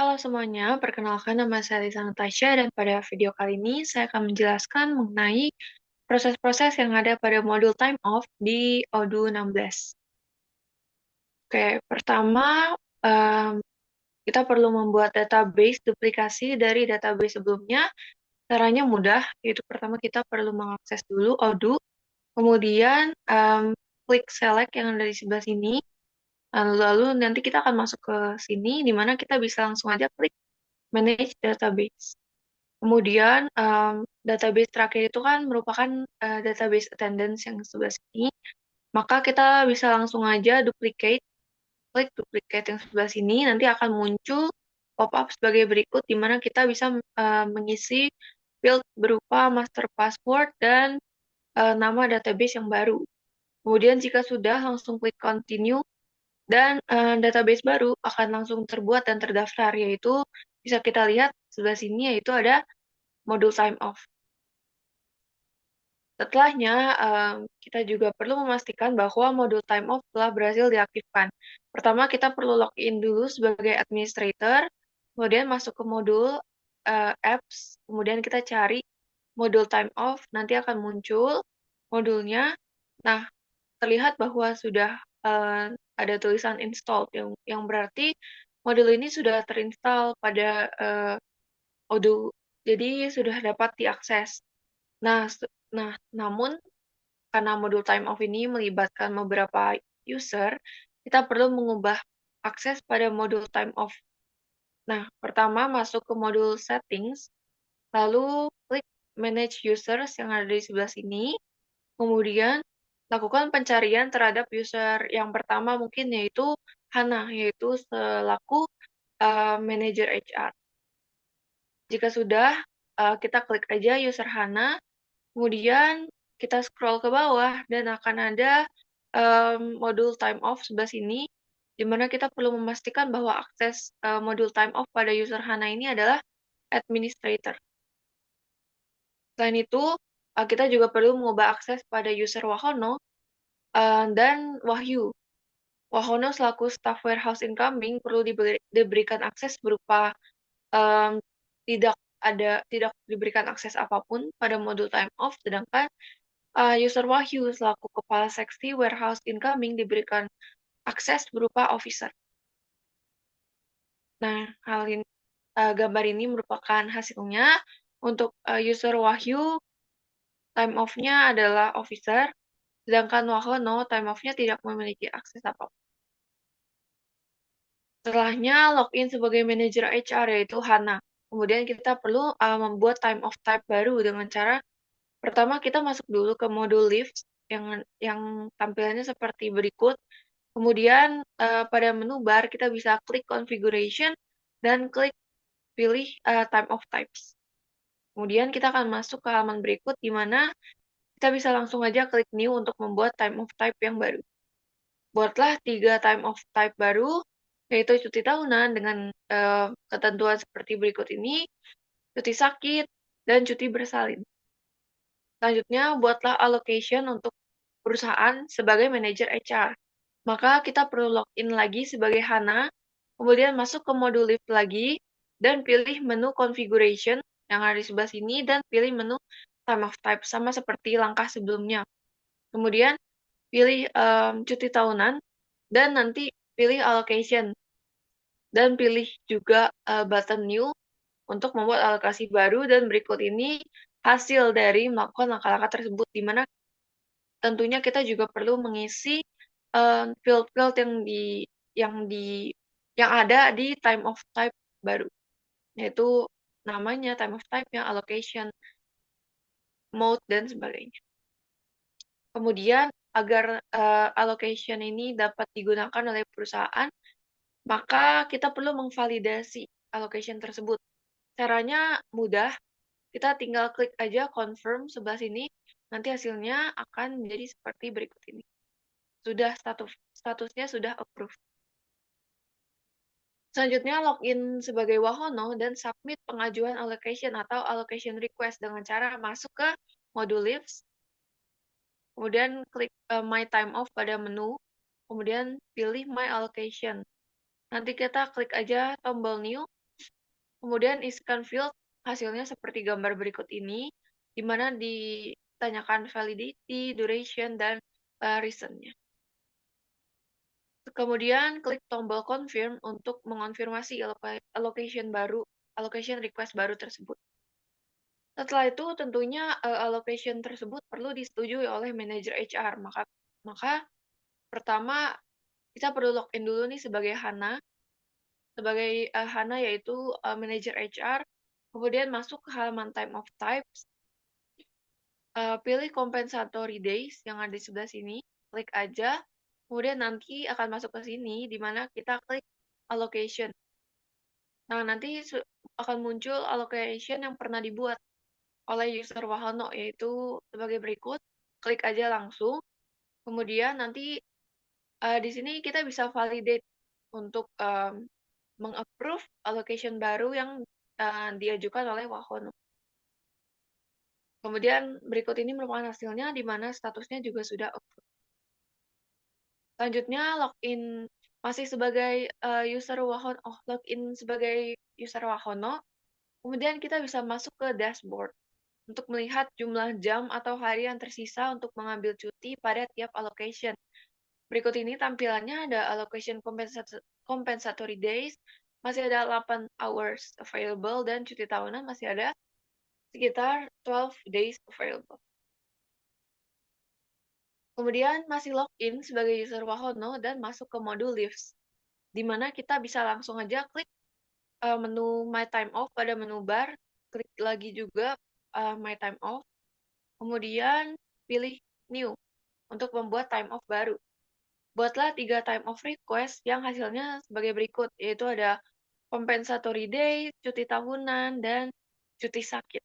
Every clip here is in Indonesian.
Halo semuanya, perkenalkan nama saya Lisa Natasha dan pada video kali ini saya akan menjelaskan mengenai proses-proses yang ada pada modul time off di Odoo 16. Oke, pertama kita perlu membuat database duplikasi dari database sebelumnya. Caranya mudah, yaitu pertama kita perlu mengakses dulu Odoo, kemudian klik select yang ada di sebelah sini, lalu nanti kita akan masuk ke sini, di mana kita bisa langsung aja klik manage database. Kemudian, database terakhir itu kan merupakan database attendance yang sebelah sini. Maka kita bisa langsung aja klik duplicate yang sebelah sini, nanti akan muncul pop-up sebagai berikut, di mana kita bisa mengisi field berupa master password dan nama database yang baru. Kemudian jika sudah, langsung klik continue, dan database baru akan langsung terbuat dan terdaftar, yaitu bisa kita lihat sebelah sini, yaitu ada modul time off. Setelahnya, kita juga perlu memastikan bahwa modul time off telah berhasil diaktifkan. Pertama, kita perlu login dulu sebagai administrator, kemudian masuk ke modul apps, kemudian kita cari modul time off, nanti akan muncul modulnya. Nah, terlihat bahwa sudah ada tulisan installed, yang berarti modul ini sudah terinstall pada Odoo, jadi sudah dapat diakses. Nah, namun karena modul time off ini melibatkan beberapa user, kita perlu mengubah akses pada modul time off. Nah, pertama masuk ke modul settings, lalu klik manage users yang ada di sebelah sini, kemudian lakukan pencarian terhadap user yang pertama mungkin yaitu Hana, yaitu selaku manager HR. Jika sudah, kita klik aja user Hana, kemudian kita scroll ke bawah dan akan ada modul time off sebelah sini, di mana kita perlu memastikan bahwa akses modul time off pada user Hana ini adalah administrator. Selain itu, kita juga perlu mengubah akses pada user Wahono dan Wahyu. Wahono selaku staff warehouse incoming perlu diberikan akses berupa em, tidak diberikan akses apapun pada modul time off, sedangkan user Wahyu selaku kepala seksi warehouse incoming diberikan akses berupa officer. Nah, gambar ini merupakan hasilnya. Untuk user Wahyu, time off-nya adalah officer, sedangkan Wahono, time off-nya tidak memiliki akses apapun. Setelahnya, login sebagai manajer HR, yaitu Hana. Kemudian kita perlu membuat time off type baru dengan cara, pertama kita masuk dulu ke modul leaves, yang tampilannya seperti berikut. Kemudian pada menu bar kita bisa klik configuration dan klik pilih time of types. Kemudian kita akan masuk ke halaman berikut di mana kita bisa langsung aja klik new untuk membuat time of type yang baru. Buatlah 3 time of type baru, yaitu cuti tahunan dengan ketentuan seperti berikut ini, cuti sakit, dan cuti bersalin. Selanjutnya, buatlah allocation untuk perusahaan sebagai manajer HR. Maka kita perlu login lagi sebagai Hana, kemudian masuk ke modul lift lagi, dan pilih menu configuration yang ada di sebelah sini, dan pilih menu time of type, sama seperti langkah sebelumnya. Kemudian pilih cuti tahunan, dan nanti pilih allocation, dan pilih juga button new untuk membuat alokasi baru, dan berikut ini hasil dari melakukan langkah-langkah tersebut, di mana tentunya kita juga perlu mengisi field-field yang ada di time of type baru, yaitu namanya, time of type-nya, allocation, mode, dan sebagainya. Kemudian, agar allocation ini dapat digunakan oleh perusahaan, maka kita perlu memvalidasi allocation tersebut. Caranya mudah, kita tinggal klik aja confirm sebelah sini, nanti hasilnya akan menjadi seperti berikut ini. Statusnya sudah approved. Selanjutnya, login sebagai Wahono dan submit pengajuan allocation atau allocation request dengan cara masuk ke modul leaves, kemudian klik My Time Off pada menu, kemudian pilih My Allocation. Nanti kita klik aja tombol New, Kemudian isikan field hasilnya seperti gambar berikut ini, di mana ditanyakan validity, duration, dan reasonnya. Kemudian klik tombol confirm untuk mengonfirmasi allocation request baru tersebut. Setelah itu tentunya allocation tersebut perlu disetujui oleh manajer HR. Maka pertama kita perlu login dulu nih sebagai Hana. Sebagai Hana yaitu manajer HR. Kemudian masuk ke halaman time of types. Pilih compensatory days yang ada di sebelah sini. Klik aja. Kemudian nanti akan masuk ke sini di mana kita klik allocation. Nah, nanti akan muncul allocation yang pernah dibuat oleh user Wahono, yaitu sebagai berikut. Klik aja langsung. Kemudian nanti di sini kita bisa validate untuk mengapprove allocation baru yang diajukan oleh Wahono. Kemudian berikut ini merupakan hasilnya di mana statusnya juga sudah approve. Selanjutnya login masih sebagai user Wahono, login sebagai user Wahono. Kemudian kita bisa masuk ke dashboard untuk melihat jumlah jam atau hari yang tersisa untuk mengambil cuti pada tiap allocation. Berikut ini tampilannya ada allocation compensatory days, masih ada 8 hours available, dan cuti tahunan masih ada sekitar 12 days available. Kemudian masih login sebagai user Wahono dan masuk ke modul leaves, di mana kita bisa langsung aja klik menu My Time Off pada menu bar, klik lagi juga My Time Off, kemudian pilih New untuk membuat time off baru. Buatlah 3 time off request yang hasilnya sebagai berikut, yaitu ada compensatory day, cuti tahunan, dan cuti sakit.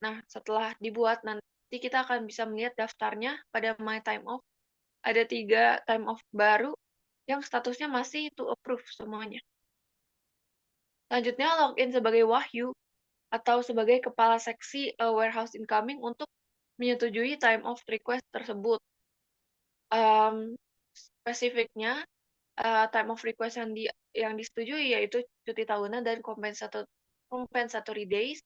Nah, setelah dibuat, nanti kita akan bisa melihat daftarnya pada My Time Off. Ada 3 time off baru yang statusnya masih to approve semuanya. Selanjutnya, login sebagai Wahyu atau sebagai kepala seksi warehouse incoming untuk menyetujui time off request tersebut. Spesifiknya, time of request yang disetujui yaitu cuti tahunan dan compensatory days.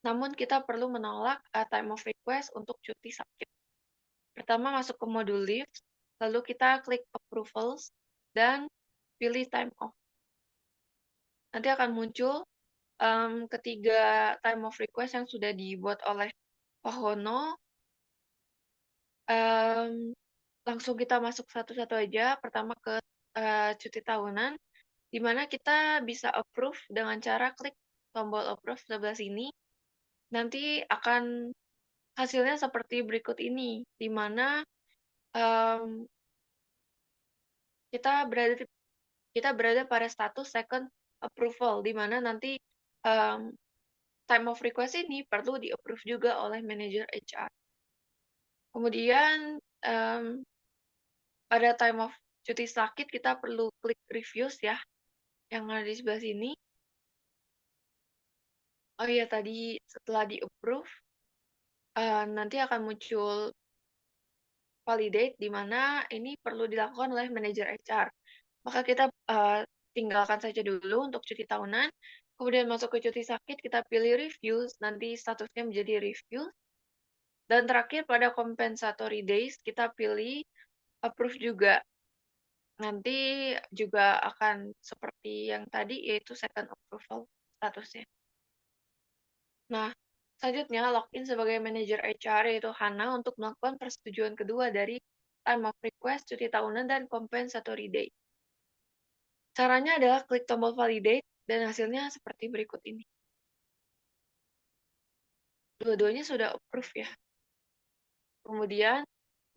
Namun kita perlu menolak time of request untuk cuti sakit. Pertama masuk ke modul leave, lalu kita klik approvals dan pilih time off. Nanti akan muncul ketiga time of request yang sudah dibuat oleh Wahono. Langsung kita masuk satu-satu aja. Pertama ke cuti tahunan, di mana kita bisa approve dengan cara klik tombol approve sebelah sini. Nanti akan hasilnya seperti berikut ini, di mana um, kita berada pada status second approval, di mana nanti um, time of request ini perlu di-approve juga oleh manajer HR. Kemudian pada time of cuti sakit kita perlu klik reviews ya, yang ada di sebelah sini. Oh iya, tadi setelah di-approve, nanti akan muncul validate, di mana ini perlu dilakukan oleh manajer HR. Maka kita tinggalkan saja dulu untuk cuti tahunan, kemudian masuk ke cuti sakit, kita pilih reviews, nanti statusnya menjadi review. Dan terakhir pada compensatory days, kita pilih approve juga. Nanti juga akan seperti yang tadi, yaitu second approval statusnya. Nah, selanjutnya login sebagai manajer HR yaitu Hana untuk melakukan persetujuan kedua dari time of request, cuti tahunan, dan compensatory day. Caranya adalah klik tombol validate dan hasilnya seperti berikut ini. Dua-duanya sudah approve ya. Kemudian,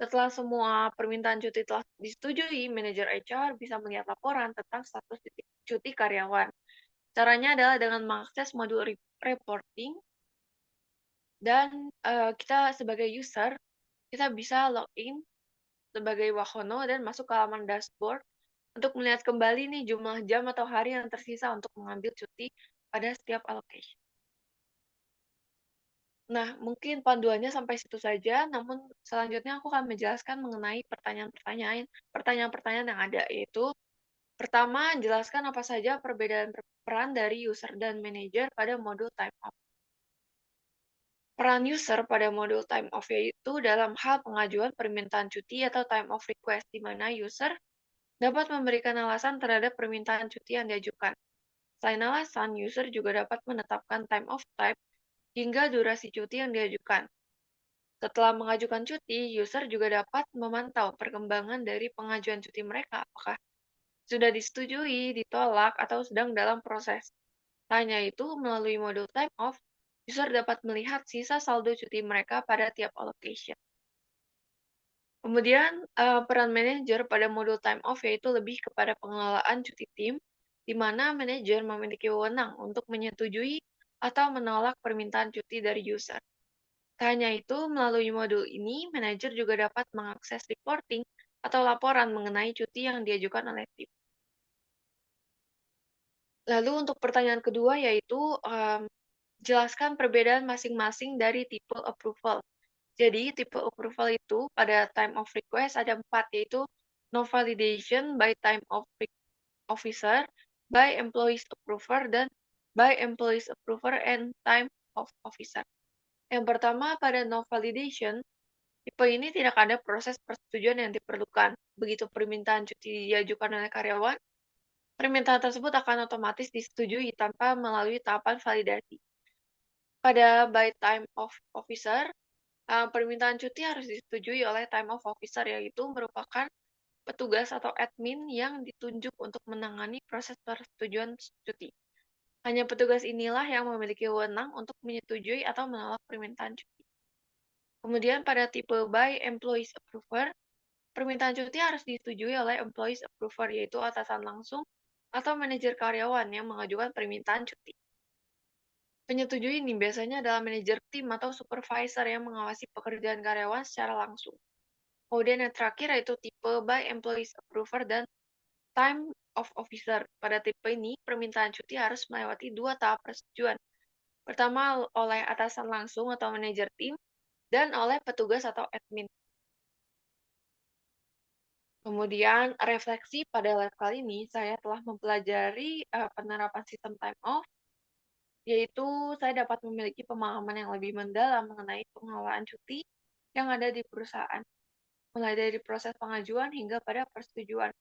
setelah semua permintaan cuti telah disetujui, manajer HR bisa melihat laporan tentang status cuti karyawan. Caranya adalah dengan mengakses modul reporting, dan kita sebagai user, kita bisa login sebagai Wahono dan masuk ke halaman dashboard untuk melihat kembali nih jumlah jam atau hari yang tersisa untuk mengambil cuti pada setiap allocation. Nah, mungkin panduannya sampai situ saja, namun selanjutnya aku akan menjelaskan mengenai pertanyaan-pertanyaan yang ada, yaitu Pertama, jelaskan apa saja perbedaan peran dari user dan manager pada modul time off. Peran user pada modul time off yaitu dalam hal pengajuan permintaan cuti atau time off request, di mana user dapat memberikan alasan terhadap permintaan cuti yang diajukan. Selain alasan, user juga dapat menetapkan time off type hingga durasi cuti yang diajukan. Setelah mengajukan cuti, user juga dapat memantau perkembangan dari pengajuan cuti mereka, apakah sudah disetujui, ditolak, atau sedang dalam proses. Hanya itu, melalui modul time off, user dapat melihat sisa saldo cuti mereka pada tiap allocation. Kemudian, peran manajer pada modul time off yaitu lebih kepada pengelolaan cuti tim, di mana manajer memiliki wewenang untuk menyetujui atau menolak permintaan cuti dari user. Tak hanya itu, melalui modul ini, manajer juga dapat mengakses reporting atau laporan mengenai cuti yang diajukan oleh tim. Lalu untuk pertanyaan kedua yaitu, jelaskan perbedaan masing-masing dari tipe approval. Jadi, tipe approval itu pada time of request ada 4, yaitu no validation by time of officer, by employees approver, dan by employees approver and time of officer. Yang pertama, pada no validation, tipe ini tidak ada proses persetujuan yang diperlukan. Begitu permintaan cuti diajukan oleh karyawan, permintaan tersebut akan otomatis disetujui tanpa melalui tahapan validasi. Pada by time of officer, permintaan cuti harus disetujui oleh time of officer, yaitu merupakan petugas atau admin yang ditunjuk untuk menangani proses persetujuan cuti. Hanya petugas inilah yang memiliki wewenang untuk menyetujui atau menolak permintaan cuti. Kemudian pada tipe by employees approver, permintaan cuti harus disetujui oleh employees approver, yaitu atasan langsung atau manajer karyawan yang mengajukan permintaan cuti. Penyetujui ini biasanya adalah manajer tim atau supervisor yang mengawasi pekerjaan karyawan secara langsung. Kemudian yang terakhir yaitu tipe by employees approver dan time of officer. Pada tipe ini, permintaan cuti harus melewati 2 tahap persetujuan. Pertama oleh atasan langsung atau manajer tim, dan oleh petugas atau admin. Kemudian, refleksi pada lab kali ini, saya telah mempelajari penerapan sistem time off, yaitu saya dapat memiliki pemahaman yang lebih mendalam mengenai pengelolaan cuti yang ada di perusahaan, mulai dari proses pengajuan hingga pada persetujuan.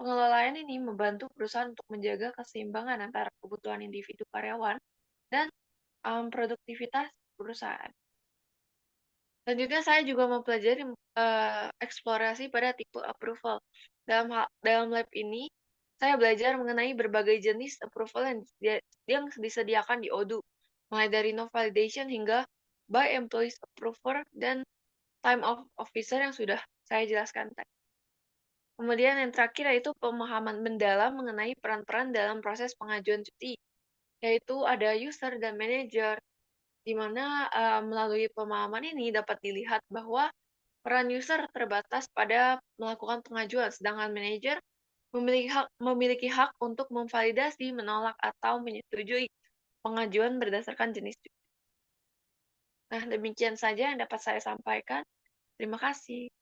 Pengelolaan ini membantu perusahaan untuk menjaga keseimbangan antara kebutuhan individu karyawan dan produktivitas perusahaan. Selanjutnya, saya juga mempelajari eksplorasi pada tipe approval. Dalam lab ini, saya belajar mengenai berbagai jenis approval yang disediakan di Odoo, mulai dari no validation hingga by employees approver dan time of officer yang sudah saya jelaskan tadi. Kemudian yang terakhir yaitu pemahaman mendalam mengenai peran-peran dalam proses pengajuan cuti, yaitu ada user dan manager, di mana melalui pemahaman ini dapat dilihat bahwa peran user terbatas pada melakukan pengajuan, sedangkan manajer memiliki hak untuk memvalidasi, menolak, atau menyetujui pengajuan berdasarkan jenis cuti. Nah, demikian saja yang dapat saya sampaikan. Terima kasih.